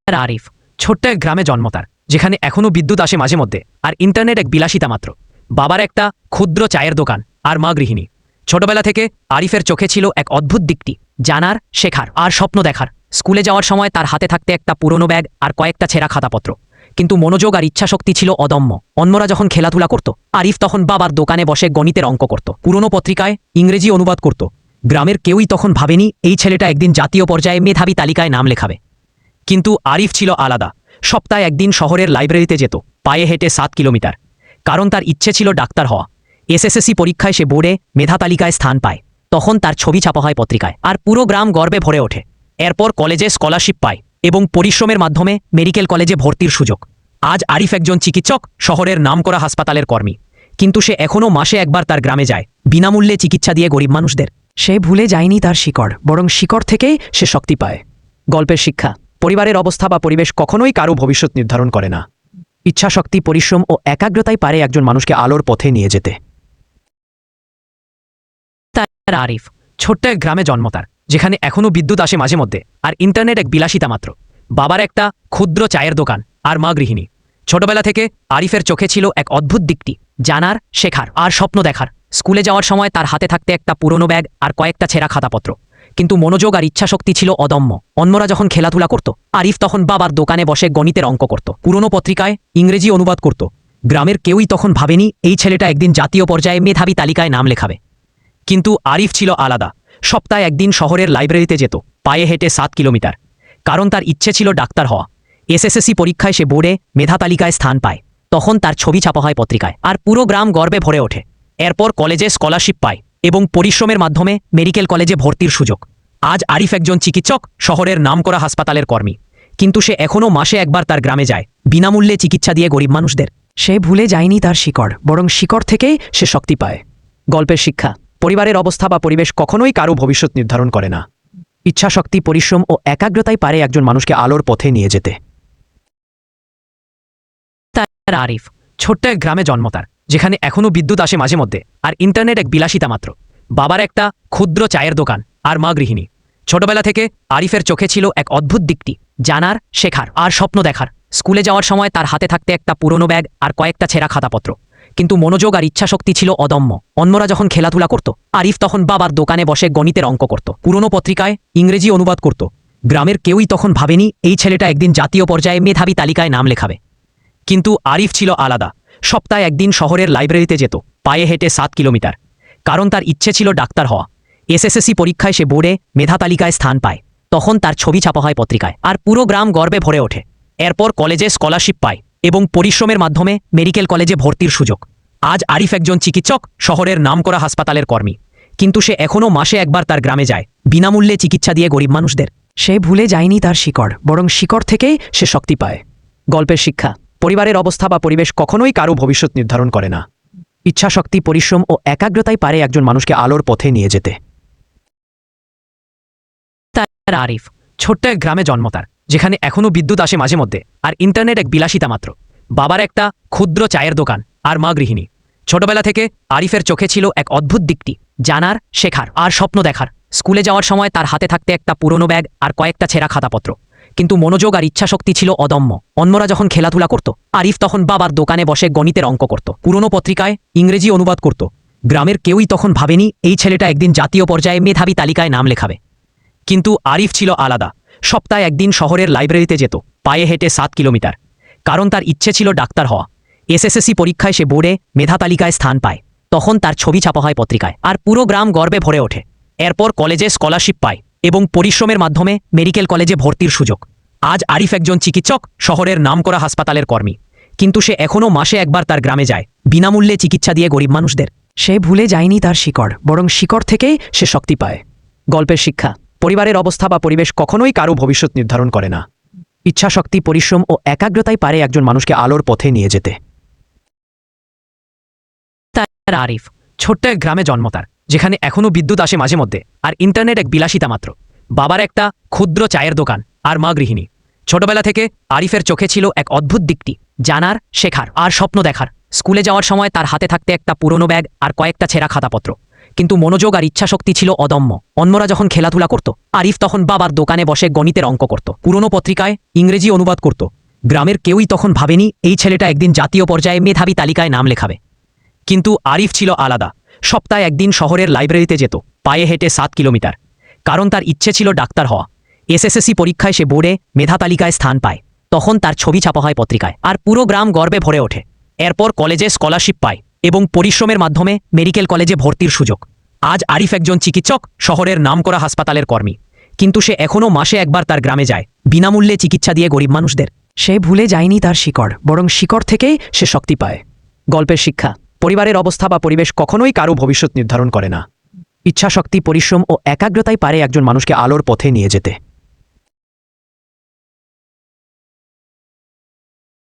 আরিফ ছোট্ট এক গ্রামে জন্ম তার, যেখানে এখনও বিদ্যুৎ আসে মাঝে মধ্যে, আর ইন্টারনেট এক বিলাসিতা মাত্র। বাবার একটা ক্ষুদ্র চায়ের দোকান আর মা গৃহিণী। ছোটবেলা থেকে আরিফের চোখে ছিল এক অদ্ভুত দিকটি, জানার, শেখার আর স্বপ্ন দেখার। স্কুলে যাওয়ার সময় তার হাতে থাকতে একটা পুরনো ব্যাগ আর কয়েকটা ছেঁড়া খাতাপত্র, কিন্তু মনোযোগ আর ইচ্ছাশক্তি ছিল অদম্য। অন্যরা যখন খেলাধুলা করত, আরিফ তখন বাবার দোকানে বসে গণিতের অঙ্ক করত, পুরনো পত্রিকায় ইংরেজি অনুবাদ করত। গ্রামের কেউই তখন ভাবেনি এই ছেলেটা একদিন জাতীয় পর্যায়ে মেধাবী তালিকায় নাম লেখাবে। কিন্তু আরিফ ছিল আলাদা। সপ্তাহে একদিন শহরের লাইব্রেরিতে যেত, পায়ে হেঁটে 7 কিলোমিটার, কারণ তার ইচ্ছে ছিল ডাক্তার হওয়া। এসএসসি পরীক্ষায় সে বোর্ডে মেধা তালিকায় স্থান পায়। তখন তার ছবি ছাপা হয় পত্রিকায়, আর পুরো গ্রাম গর্বে ভরে ওঠে। এরপর কলেজে স্কলারশিপ পায় এবং পরিশ্রমের মাধ্যমে মেডিকেল কলেজে ভর্তির সুযোগ। আজ আরিফ একজন চিকিৎসক, শহরের নামকরা হাসপাতালের কর্মী। কিন্তু সে এখনও মাসে একবার তার গ্রামে যায়, বিনামূল্যে চিকিৎসা দিয়ে গরিব মানুষদের। সে ভুলে যায়নি তার শিকড়, বরং শিকড় থেকেই সে শক্তি পায়। গল্পের শিক্ষা: পরিবারের অবস্থা বা পরিবেশ কখনোই কারো ভবিষ্যৎ নির্ধারণ করে না। ইচ্ছাশক্তি, পরিশ্রম ও একাগ্রতাই পারে একজন মানুষকে আলোর পথে নিয়ে যেতে। তার আরিফ ছোট্ট এক গ্রামে জন্ম তার, যেখানে এখনও বিদ্যুৎ আসে মাঝে মধ্যে, আর ইন্টারনেট এক বিলাসিতা মাত্র। বাবার একটা ক্ষুদ্র চায়ের দোকান আর মা গৃহিণী। ছোটবেলা থেকে আরিফের চোখে ছিল এক অদ্ভুত দিকটি, জানার, শেখার আর স্বপ্ন দেখার। স্কুলে যাওয়ার সময় তার হাতে থাকতে একটা পুরনো ব্যাগ আর কয়েকটা ছেঁড়া খাতাপত্র, কিন্তু মনোযোগ আর ইচ্ছাশক্তি ছিল অদম্য। অন্যরা যখন খেলাধুলা করত, আরিফ তখন বাবার দোকানে বসে গণিতের অঙ্ক করত, পুরনো পত্রিকায় ইংরেজি অনুবাদ করত। গ্রামের কেউই তখন ভাবেনি এই ছেলেটা একদিন জাতীয় পর্যায়ে মেধাবী তালিকায় নাম লেখাবে। কিন্তু আরিফ ছিল আলাদা। সপ্তাহে একদিন শহরের লাইব্রেরিতে যেত, পায়ে হেঁটে 7 কিলোমিটার, কারণ তার ইচ্ছে ছিল ডাক্তার হওয়া। এসএসসি পরীক্ষায় সে বোর্ডে মেধা তালিকায় স্থান পায়। তখন তার ছবি ছাপা হয় পত্রিকায়, আর পুরো গ্রাম গর্বে ভরে ওঠে। এরপর কলেজে স্কলারশিপ পায় এবং পরিশ্রমের মাধ্যমে মেডিকেল কলেজে ভর্তির সুযোগ। আজ আরিফ একজন চিকিৎসক, শহরের নামকরা হাসপাতালের কর্মী। কিন্তু সে এখনও মাসে একবার তার গ্রামে যায়, বিনামূল্যে চিকিৎসা দিয়ে গরিব মানুষদের। সে ভুলে যায়নি তার শিকড়, বরং শিকড় থেকেই সে শক্তি পায়। গল্পের শিক্ষা: পরিবারের অবস্থা বা পরিবেশ কখনোই কারো ভবিষ্যৎ নির্ধারণ করে না। ইচ্ছাশক্তি, পরিশ্রম ও একাগ্রতাই পারে একজন মানুষকে আলোর পথে নিয়ে যেতে। তার আরিফ ছোট্ট এক গ্রামে জন্ম তার, যেখানে এখনও বিদ্যুৎ আসে মাঝে মধ্যে, আর ইন্টারনেট এক বিলাসিতা মাত্র। বাবার একটা ক্ষুদ্র চায়ের দোকান আর মা গৃহিণী। ছোটবেলা থেকে আরিফের চোখে ছিল এক অদ্ভুত দিকটি, জানার, শেখার আর স্বপ্ন দেখার। স্কুলে যাওয়ার সময় তার হাতে থাকতে একটা পুরনো ব্যাগ আর কয়েকটা ছেঁড়া খাতাপত্র, কিন্তু মনোযোগ আর ইচ্ছাশক্তি ছিল অদম্য। অন্যরা যখন খেলাধুলা করত, আরিফ তখন বাবার দোকানে বসে গণিতের অঙ্ক করত, পুরনো পত্রিকায় ইংরেজি অনুবাদ করত। গ্রামের কেউই তখন ভাবেনি এই ছেলেটা একদিন জাতীয় পর্যায়ে মেধাবী তালিকায় নাম লেখাবে। কিন্তু আরিফ ছিল আলাদা। সপ্তাহে একদিন শহরের লাইব্রেরিতে যেত, পায়ে হেঁটে 7 কিলোমিটার, কারণ তার ইচ্ছে ছিল ডাক্তার হওয়া। এসএসসি পরীক্ষায় সে বোর্ডে মেধা তালিকায় স্থান পায়। তখন তার ছবি ছাপা হয় পত্রিকায়, আর পুরো গ্রাম গর্বে ভরে ওঠে। এরপর কলেজে স্কলারশিপ পায় এবং পরিশ্রমের মাধ্যমে মেডিকেল কলেজে ভর্তির সুযোগ। আজ আরিফ একজন চিকিৎসক, শহরের নামকরা হাসপাতালের কর্মী। কিন্তু সে এখনও মাসে একবার তার গ্রামে যায়, বিনামূল্যে চিকিৎসা দিয়ে গরিব মানুষদের। সে ভুলে যায়নি তার শিকড়, বরং শিকড় থেকেই সে শক্তি পায়। গল্পের শিক্ষা: পরিবারের অবস্থা বা পরিবেশ কখনোই কারো ভবিষ্যৎ নির্ধারণ করে না। ইচ্ছাশক্তি, পরিশ্রম ও একাগ্রতাই পারে একজন মানুষকে আলোর পথে নিয়ে যেতে। তার আরিফ ছোট্ট এক গ্রামে জন্ম তার, যেখানে এখনও বিদ্যুৎ আসে মাঝে মধ্যে, আর ইন্টারনেট এক বিলাসিতা মাত্র। বাবার একটা ক্ষুদ্র চায়ের দোকান আর মা গৃহিণী। ছোটবেলা থেকে আরিফের চোখে ছিল এক অদ্ভুত দিকটি, জানার, শেখার আর স্বপ্ন দেখার। স্কুলে যাওয়ার সময় তার হাতে থাকতে একটা পুরনো ব্যাগ আর কয়েকটা ছেঁড়া খাতাপত্র, কিন্তু মনোযোগ আর ইচ্ছাশক্তি ছিল অদম্য। অন্যরা যখন খেলাধুলা করত, আরিফ তখন বাবার দোকানে বসে গণিতের অঙ্ক করত, পুরনো পত্রিকায় ইংরেজি অনুবাদ করত। গ্রামের কেউই তখন ভাবেনি এই ছেলেটা একদিন জাতীয় পর্যায়ে মেধাবী তালিকায় নাম লেখাবে। কিন্তু আরিফ ছিল আলাদা। সপ্তাহে একদিন শহরের লাইব্রেরিতে যেত, পায়ে হেঁটে 7 কিলোমিটার, কারণ তার ইচ্ছে ছিল ডাক্তার হওয়া। এসএসসি পরীক্ষায় সে বোর্ডে মেধা তালিকায় স্থান পায়। তখন তার ছবি ছাপা হয় পত্রিকায়, আর পুরো গ্রাম গর্বে ভরে ওঠে। এরপর কলেজে স্কলারশিপ পায় এবং পরিশ্রমের মাধ্যমে মেডিকেল কলেজে ভর্তির সুযোগ। আজ আরিফ একজন চিকিৎসক, শহরের নামকরা হাসপাতালের কর্মী। কিন্তু সে এখনও মাসে একবার তার গ্রামে যায়, বিনামূল্যে চিকিৎসা দিয়ে গরিব মানুষদের। সে ভুলে যায়নি তার শিকড়, বরং শিকড় থেকেই সে শক্তি পায়। গল্পের শিক্ষা: পরিবারের অবস্থা বা পরিবেশ কখনোই কারো ভবিষ্যৎ নির্ধারণ করে না। ইচ্ছাশক্তি, পরিশ্রম ও একাগ্রতাই পারে একজন মানুষকে আলোর পথে নিয়ে যেতে। তার আরিফ ছোট্ট এক গ্রামে জন্ম তার, যেখানে এখনও বিদ্যুৎ আসে মাঝে মধ্যে, আর ইন্টারনেট এক বিলাসিতা মাত্র। বাবার একটা ক্ষুদ্র চায়ের দোকান আর মা গৃহিণী। ছোটবেলা থেকে আরিফের চোখে ছিল এক অদ্ভুত দিকটি, জানার, শেখার আর স্বপ্ন দেখার। স্কুলে যাওয়ার সময় তার হাতে থাকতে একটা পুরনো ব্যাগ আর কয়েকটা ছেঁড়া খাতাপত্র, কিন্তু মনোযোগ আর ইচ্ছাশক্তি ছিল অদম্য। অন্যরা যখন খেলাধুলা করত, আরিফ তখন বাবার দোকানে বসে গণিতের অঙ্ক করত, পুরনো পত্রিকায় ইংরেজি অনুবাদ করত। গ্রামের কেউই তখন ভাবেনি এই ছেলেটা একদিন জাতীয় পর্যায়ে মেধাবী তালিকায় নাম লেখাবে। কিন্তু আরিফ ছিল আলাদা। সপ্তাহে একদিন শহরের লাইব্রেরিতে যেত, পায়ে হেঁটে 7 কিলোমিটার। কারণ তার ইচ্ছে ছিল ডাক্তার হওয়া। এসএসসি পরীক্ষায় সে বোর্ডে মেধা তালিকায় স্থান পায়। তখন তার ছবি ছাপা হয় পত্রিকায়, আর পুরো গ্রাম গর্বে ভরে ওঠে। এরপর কলেজে স্কলারশিপ পায় এবং পরিশ্রমের মাধ্যমে মেডিকেল কলেজে ভর্তির সুযোগ। আজ আরিফ একজন চিকিৎসক, শহরের নামকরা হাসপাতালের কর্মী। কিন্তু সে এখনও মাসে একবার তার গ্রামে যায়, বিনামূল্যে চিকিৎসা দিয়ে গরিব মানুষদের। সে ভুলে যায়নি তার শিকড়, বরং শিকড় থেকেই সে শক্তি পায়। গল্পের শিক্ষা: পরিবারের অবস্থা বা পরিবেশ কখনোই কারো ভবিষ্যৎ নির্ধারণ করে না। ইচ্ছাশক্তি, পরিশ্রম ও একাগ্রতাই পারে একজন মানুষকে আলোর পথে নিয়ে যেতে।